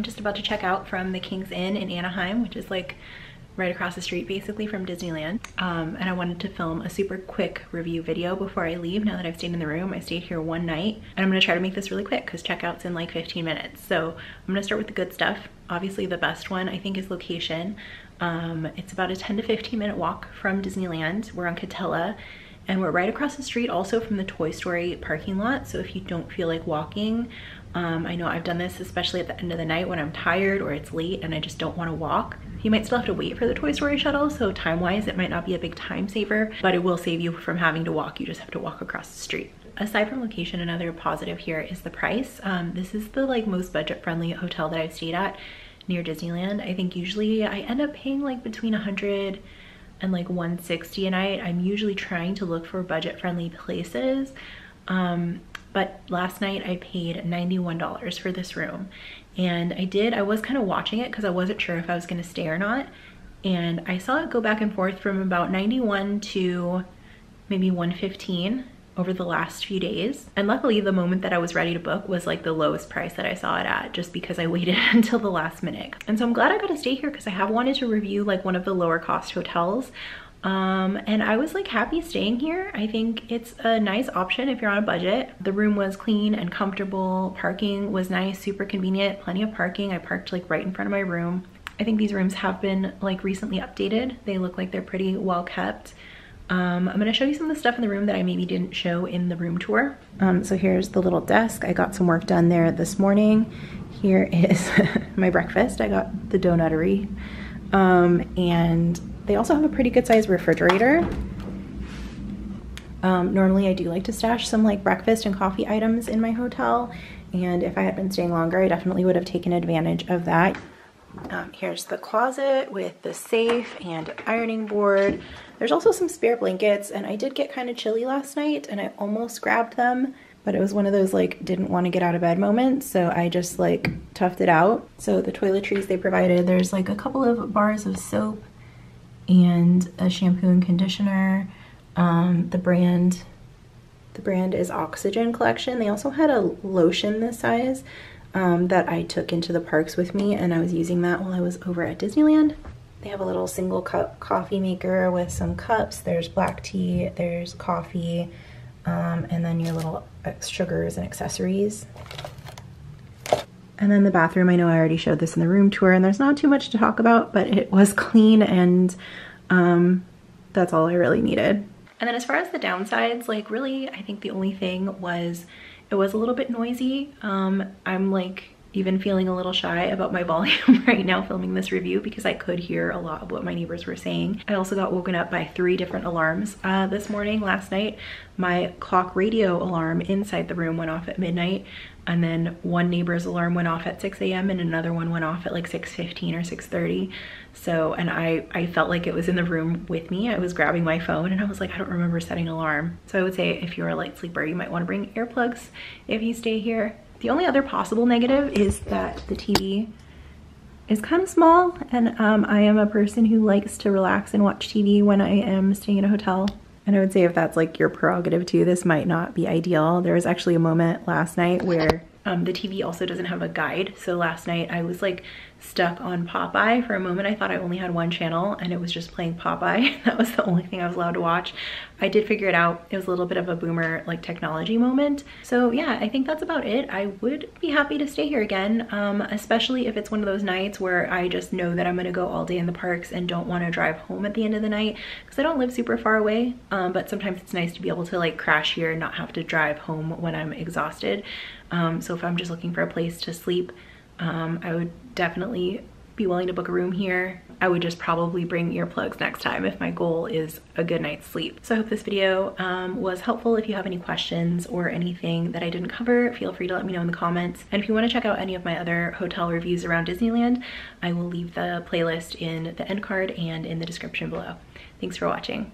I'm just about to check out from the King's Inn in Anaheim, which is like right across the street basically from Disneyland. And I wanted to film a super quick review video before I leave. Now that I've stayed in the room, I stayed here one night, and I'm gonna try to make this really quick because checkout's in like 15 minutes. So I'm gonna start with the good stuff. Obviously the best one I think is location. It's about a 10 to 15 minute walk from Disneyland. We're on Catella, and we're right across the street also from the Toy Story parking lot. So if you don't feel like walking, I know I've done this especially at the end of the night when I'm tired or it's late and I just don't want to walk. You might still have to wait for the Toy Story shuttle, so time-wise it might not be a big time saver, but it will save you from having to walk. You just have to walk across the street. Aside from location, another positive here is the price. This is the like most budget-friendly hotel that I've stayed at near Disneyland. I think usually I end up paying like between $100 and like $160 a night. I'm usually trying to look for budget-friendly places. But last night I paid $91 for this room, and I was kind of watching it because I wasn't sure if I was going to stay or not, and I saw it go back and forth from about 91 to maybe 115 over the last few days. And luckily the moment that I was ready to book was like the lowest price that I saw it at, just because I waited until the last minute. And so I'm glad I got to stay here because I have wanted to review like one of the lower cost hotels. And I was like happy staying here. I think it's a nice option if you're on a budget. The room was clean and comfortable. Parking was nice, super convenient, plenty of parking. I parked like right in front of my room. I think these rooms have been like recently updated. They look like they're pretty well kept. I'm gonna show you some of the stuff in the room that I maybe didn't show in the room tour. So here's the little desk. I got some work done there this morning. Here is my breakfast. I got the donuttery. And they also have a pretty good sized refrigerator. Normally I do like to stash some like breakfast and coffee items in my hotel, and if I had been staying longer I definitely would have taken advantage of that. Here's the closet with the safe and ironing board. There's also some spare blankets, and I did get kind of chilly last night and I almost grabbed them, but it was one of those like didn't want to get out of bed moments, so I just like toughed it out. So the toiletries they provided, there's like a couple of bars of soap and a shampoo and conditioner. The brand is Oxygen Collection. They also had a lotion this size that I took into the parks with me, and I was using that while I was over at Disneyland. They have a little single cup coffee maker with some cups. There's black tea, there's coffee, and then your little sugars and accessories. And then the bathroom, I know I already showed this in the room tour, and there's not too much to talk about, but it was clean, and that's all I really needed. And then as far as the downsides, like really, I think the only thing was it was a little bit noisy. I'm like even feeling a little shy about my volume right now filming this review because I could hear a lot of what my neighbors were saying. I also got woken up by 3 different alarms this morning. Last night, my clock radio alarm inside the room went off at midnight, and then one neighbor's alarm went off at 6 a.m. and another one went off at like 6:15 or 6:30. So, and I felt like it was in the room with me. I was grabbing my phone and I was like, I don't remember setting an alarm. So I would say if you're a light sleeper, you might want to bring earplugs if you stay here. The only other possible negative is that the TV is kind of small, and I am a person who likes to relax and watch TV when I am staying in a hotel. And I would say if that's like your prerogative too, this might not be ideal. There was actually a moment last night where the TV also doesn't have a guide. So last night I was like stuck on Popeye for a moment. I thought I only had one channel and it was just playing Popeye. That was the only thing I was allowed to watch. I did figure it out. It was a little bit of a boomer like technology moment. So yeah, I think that's about it. I would be happy to stay here again, especially if it's one of those nights where I just know that I'm gonna go all day in the parks and don't want to drive home at the end of the night, because I don't live super far away, but sometimes it's nice to be able to like crash here and not have to drive home when I'm exhausted. So if I'm just looking for a place to sleep, I would definitely be willing to book a room here. I would just probably bring earplugs next time if my goal is a good night's sleep. So I hope this video was helpful. If you have any questions or anything that I didn't cover, feel free to let me know in the comments. And if you want to check out any of my other hotel reviews around Disneyland, I will leave the playlist in the end card and in the description below. Thanks for watching.